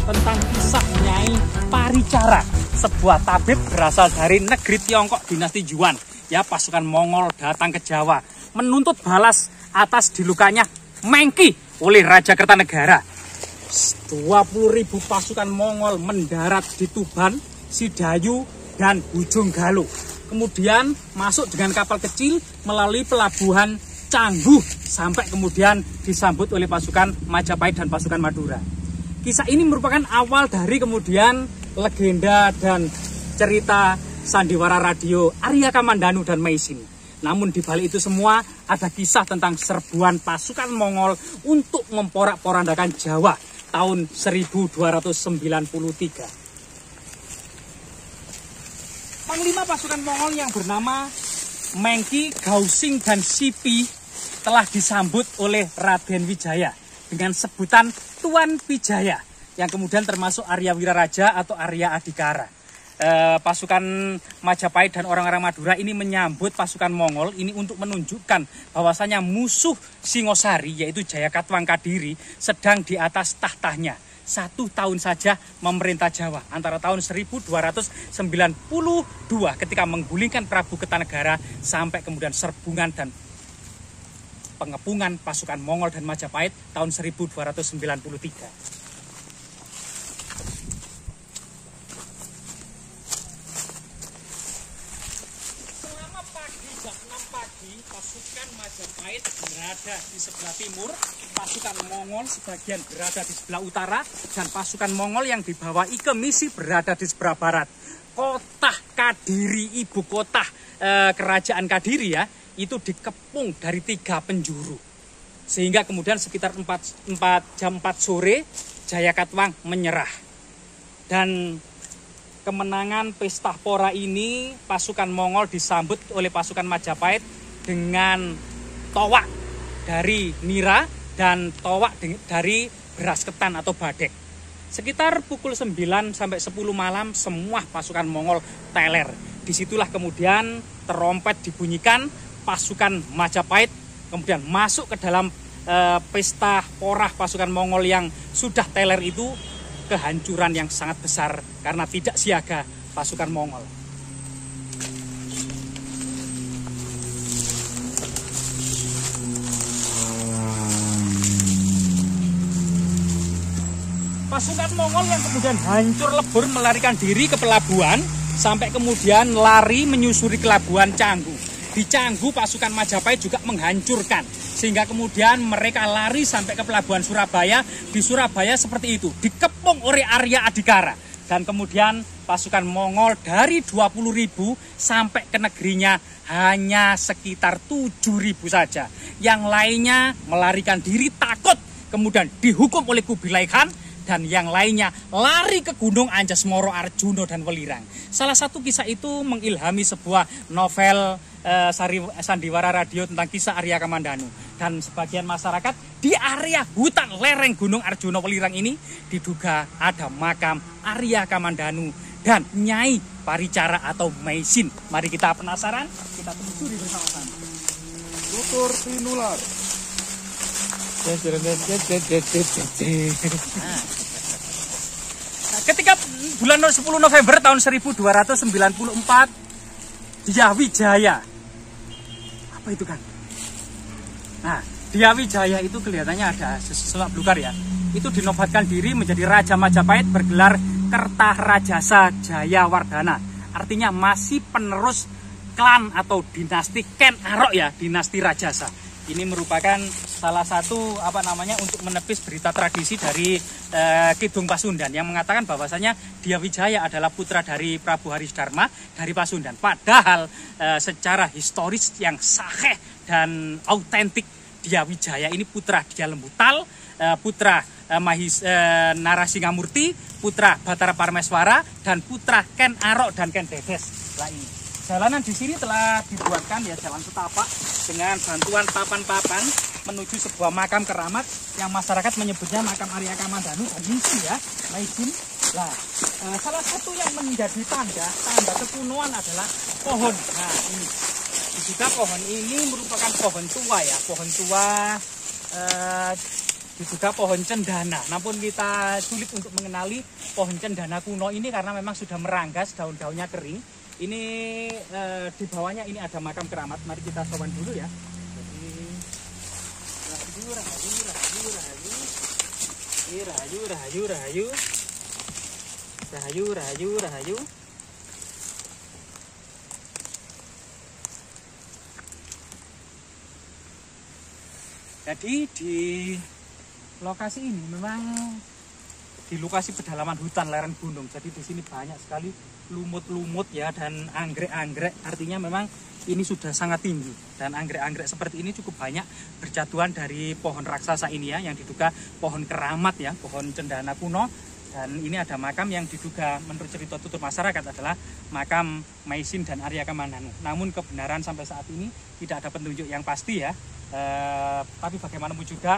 tentang kisah Nyai Paricara, sebuah tabib berasal dari negeri Tiongkok dinasti Yuan. Ya, pasukan Mongol datang ke Jawa menuntut balas atas dilukanya Mengki oleh Raja Kertanegara. 20.000 pasukan Mongol mendarat di Tuban, Sidayu, dan Bojonggaluh. Kemudian masuk dengan kapal kecil melalui pelabuhan Cangguh sampai kemudian disambut oleh pasukan Majapahit dan pasukan Madura. Kisah ini merupakan awal dari kemudian legenda dan cerita sandiwara radio Arya Kamandanu dan Meisin. Namun di balik itu semua ada kisah tentang serbuan pasukan Mongol untuk memporak-porandakan Jawa tahun 1293. Panglima pasukan Mongol yang bernama Mengki, Gausing, dan Sipi telah disambut oleh Raden Wijaya dengan sebutan Tuan Wijaya, yang kemudian termasuk Arya Wiraraja atau Arya Adhikara. Pasukan Majapahit dan orang-orang Madura ini menyambut pasukan Mongol ini untuk menunjukkan bahwasanya musuh Singosari yaitu Jayakatwang Kadiri sedang di atas tahtanya. 1 tahun saja memerintah Jawa antara tahun 1292 ketika menggulingkan Prabu Kertanegara sampai kemudian serbungan dan pengepungan pasukan Mongol dan Majapahit tahun 1293. Jam 6 pagi, pasukan Majapahit berada di sebelah timur, pasukan Mongol sebagian berada di sebelah utara, dan pasukan Mongol yang dibawa Ike Misi berada di sebelah barat. Kota Kadiri, ibu kota kerajaan Kadiri ya, itu dikepung dari 3 penjuru. Sehingga kemudian sekitar 4 jam 4 sore, Jayakatwang menyerah. Dan kemenangan pesta pora ini pasukan Mongol disambut oleh pasukan Majapahit dengan towak dari nira dan towak dari beras ketan atau badek. Sekitar pukul 9 sampai 10 malam semua pasukan Mongol teler. Disitulah kemudian terompet dibunyikan, pasukan Majapahit kemudian masuk ke dalam pesta porah pasukan Mongol yang sudah teler itu. Kehancuran yang sangat besar karena tidak siaga pasukan Mongol. Pasukan Mongol yang kemudian hancur lebur melarikan diri ke pelabuhan sampai kemudian lari menyusuri pelabuhan Cangguh. Di Cangguh pasukan Majapahit juga menghancurkan sehingga kemudian mereka lari sampai ke pelabuhan Surabaya. Di Surabaya seperti itu dikepung oleh Arya Adhikara, dan kemudian pasukan Mongol dari 20.000 sampai ke negerinya hanya sekitar 7.000 saja. Yang lainnya melarikan diri takut kemudian dihukum oleh Kubilai Khan, dan yang lainnya lari ke Gunung Anjasmara, Arjuna, dan Welirang. Salah satu kisah itu mengilhami sebuah novel sandiwara radio tentang kisah Arya Kamandanu. Dan sebagian masyarakat di area hutan lereng Gunung Arjuna Welirang ini diduga ada makam Arya Kamandanu dan Nyai Paricara atau Meisin. Mari kita penasaran, kita telusuri bersama-sama. Tutur Tinular. Ketika bulan 10 November tahun 1294, Diyawijaya. Apa itu kan? Nah, Diyawijaya itu kelihatannya ada sesuatu belukar ya. Itu dinobatkan diri menjadi Raja Majapahit bergelar Kertarajasa Jayawardhana. Artinya masih penerus klan atau dinasti Ken Arok ya, dinasti Rajasa. Ini merupakan salah satu untuk menepis berita tradisi dari Kidung Pasundan yang mengatakan bahwasanya Diyawijaya adalah putra dari Prabu Harisdharma dari Pasundan. Padahal secara historis yang sahih dan autentik, Diyawijaya ini putra Dia Lembutal, putra Narasingamurti, putra Batara Parmeswara, dan putra Ken Arok dan Ken Dedes. Lah ini. Jalanan di sini telah dibuatkan ya, jalan setapak dengan bantuan papan-papan menuju sebuah makam keramat yang masyarakat menyebutnya makam Arya Kamandanu dan Meisin. Nah, salah satu yang menjadi tanda kekunoan adalah pohon. Nah, ini juga pohon ini merupakan pohon tua ya, pohon tua diduga pohon cendana. Namun kita sulit untuk mengenali pohon cendana kuno ini karena memang sudah meranggas, daun-daunnya kering. Ini di bawahnya ini ada makam keramat. Mari kita sowan dulu ya. Jadi rahayu. Jadi di lokasi ini memang di lokasi pedalaman hutan lereng gunung. Jadi di sini banyak sekali lumut-lumut ya dan anggrek-anggrek. Artinya memang ini sudah sangat tinggi dan anggrek-anggrek seperti ini cukup banyak berjatuhan dari pohon raksasa ini ya, yang diduga pohon keramat ya, pohon cendana kuno. Dan ini ada makam yang diduga menurut cerita tutur masyarakat adalah makam Maisin dan Arya Kamandanu. Namun kebenaran sampai saat ini tidak ada petunjuk yang pasti ya. Tapi bagaimanapun juga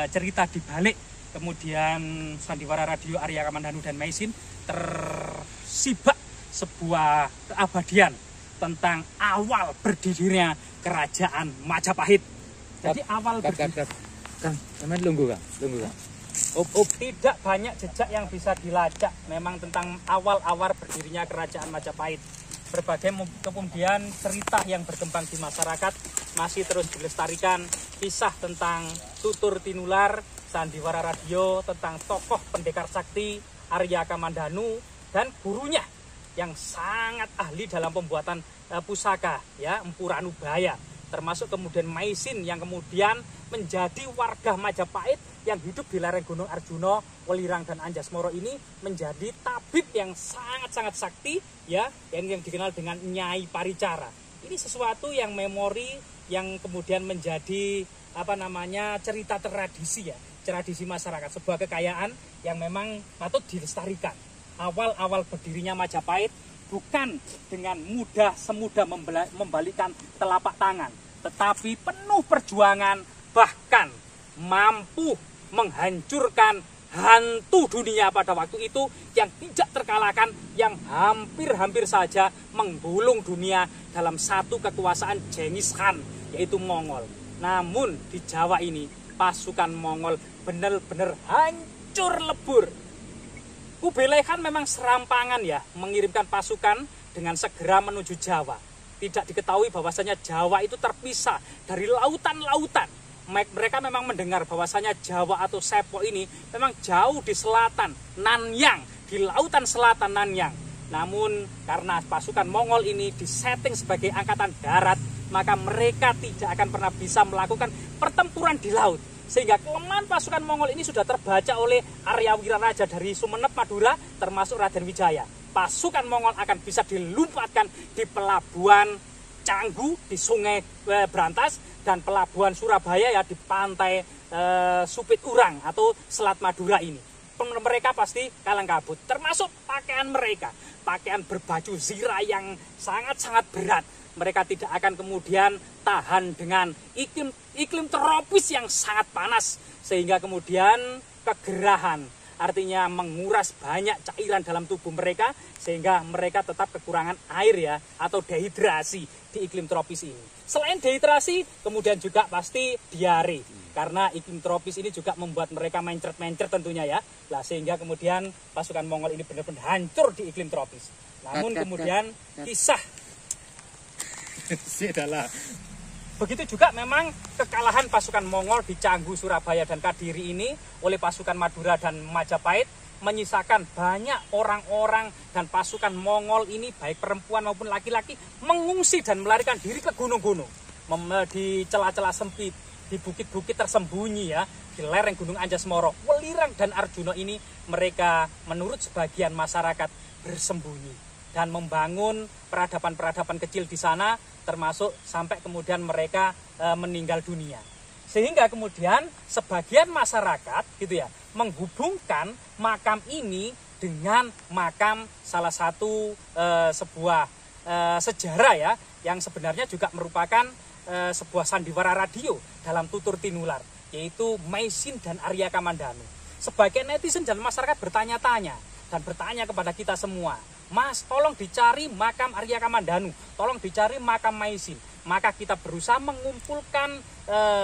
cerita dibalik kemudian sandiwara radio Arya Kamandanu dan Maisin tersibak sebuah keabadian tentang awal berdirinya kerajaan Majapahit. Jadi awal berdiri. Kang, tunggu Kang. Tidak banyak jejak yang bisa dilacak memang tentang awal-awal berdirinya kerajaan Majapahit. Berbagai kemudian cerita yang berkembang di masyarakat masih terus dilestarikan. Kisah tentang tutur tinular, sandiwara radio, tentang tokoh pendekar sakti Arya Kamandanu dan gurunya yang sangat ahli dalam pembuatan pusaka ya, Empu Ranubaya. Termasuk kemudian Maisin yang kemudian menjadi warga Majapahit yang hidup di lereng Gunung Arjuna, Welirang dan Anjasmara ini menjadi tabib yang sangat-sangat sakti ya, yang dikenal dengan Nyai Paricara. Ini sesuatu yang memori yang kemudian menjadi cerita tradisi ya, tradisi masyarakat, sebuah kekayaan yang memang patut dilestarikan. Awal-awal berdirinya Majapahit bukan dengan semudah membalikkan telapak tangan, tetapi penuh perjuangan, bahkan mampu menghancurkan hantu dunia pada waktu itu yang tidak terkalahkan, yang hampir saja menggulung dunia dalam satu kekuasaan Genghis Khan, yaitu Mongol. Namun di Jawa ini pasukan Mongol benar-benar hancur lebur. Kubilai Khan memang serampangan ya mengirimkan pasukan dengan segera menuju Jawa. Tidak diketahui bahwasanya Jawa itu terpisah dari lautan-lautan. Mereka memang mendengar bahwasanya Jawa atau Sepo ini memang jauh di selatan Nanyang, di lautan selatan Nanyang. Namun karena pasukan Mongol ini disetting sebagai angkatan darat, maka mereka tidak akan pernah bisa melakukan pertempuran di laut. Sehingga kelemahan pasukan Mongol ini sudah terbaca oleh Arya Wiraraja dari Sumenep, Madura, termasuk Raden Wijaya. Pasukan Mongol akan bisa dilumpatkan di pelabuhan Canggu, di Sungai Brantas, dan pelabuhan Surabaya ya di pantai Supit Urang atau Selat Madura ini. Mereka pasti kalang kabut, termasuk pakaian mereka. Pakaian berbaju zirah yang sangat-sangat berat. Mereka tidak akan kemudian tahan dengan iklim tropis yang sangat panas, sehingga kemudian kegerahan, artinya menguras banyak cairan dalam tubuh mereka, sehingga mereka tetap kekurangan air ya, atau dehidrasi di iklim tropis ini. Selain dehidrasi, kemudian juga pasti diare, karena iklim tropis ini juga membuat mereka mencret-mencret tentunya ya. Nah, sehingga kemudian pasukan Mongol ini benar-benar hancur di iklim tropis. Namun kemudian kisah begitu juga memang kekalahan pasukan Mongol di Canggu, Surabaya, dan Kadiri ini oleh pasukan Madura dan Majapahit menyisakan banyak orang-orang dan pasukan Mongol ini baik perempuan maupun laki-laki mengungsi dan melarikan diri ke gunung-gunung, di celah-celah sempit, di bukit-bukit tersembunyi ya, di lereng Gunung Anjasmara, Welirang dan Arjuna ini mereka menurut sebagian masyarakat bersembunyi dan membangun peradaban-peradaban kecil di sana, termasuk sampai kemudian mereka meninggal dunia. Sehingga kemudian sebagian masyarakat gitu ya menghubungkan makam ini dengan makam salah satu sebuah sejarah ya, yang sebenarnya juga merupakan sebuah sandiwara radio dalam tutur tinular, yaitu Maisin dan Arya Kamandanu. Sebagian netizen dan masyarakat bertanya-tanya dan bertanya kepada kita semua, Mas, tolong dicari makam Arya Kamandanu, tolong dicari makam Maisin. Maka kita berusaha mengumpulkan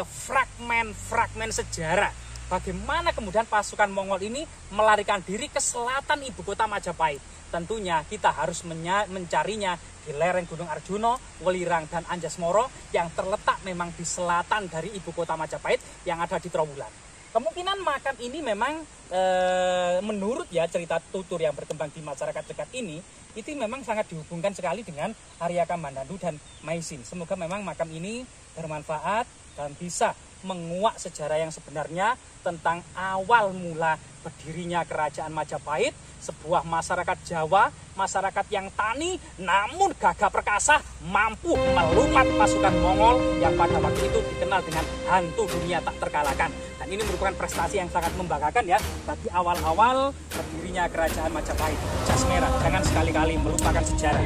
fragmen-fragmen sejarah bagaimana kemudian pasukan Mongol ini melarikan diri ke selatan ibu kota Majapahit. Tentunya kita harus mencarinya di lereng Gunung Arjuna, Welirang, dan Anjasmara yang terletak memang di selatan dari ibu kota Majapahit yang ada di Trowulan. Kemungkinan makam ini memang menurut ya cerita tutur yang berkembang di masyarakat dekat ini, itu memang sangat dihubungkan sekali dengan Arya Kamandanu dan Maisin. Semoga memang makam ini bermanfaat dan bisa menguak sejarah yang sebenarnya tentang awal mula berdirinya Kerajaan Majapahit, sebuah masyarakat Jawa, masyarakat yang tani namun gagah perkasa, mampu melumat pasukan Mongol yang pada waktu itu dikenal dengan hantu dunia tak terkalahkan. Dan ini merupakan prestasi yang sangat membanggakan ya bagi awal-awal berdirinya Kerajaan Majapahit. Jas merah, jangan sekali-kali melupakan sejarah.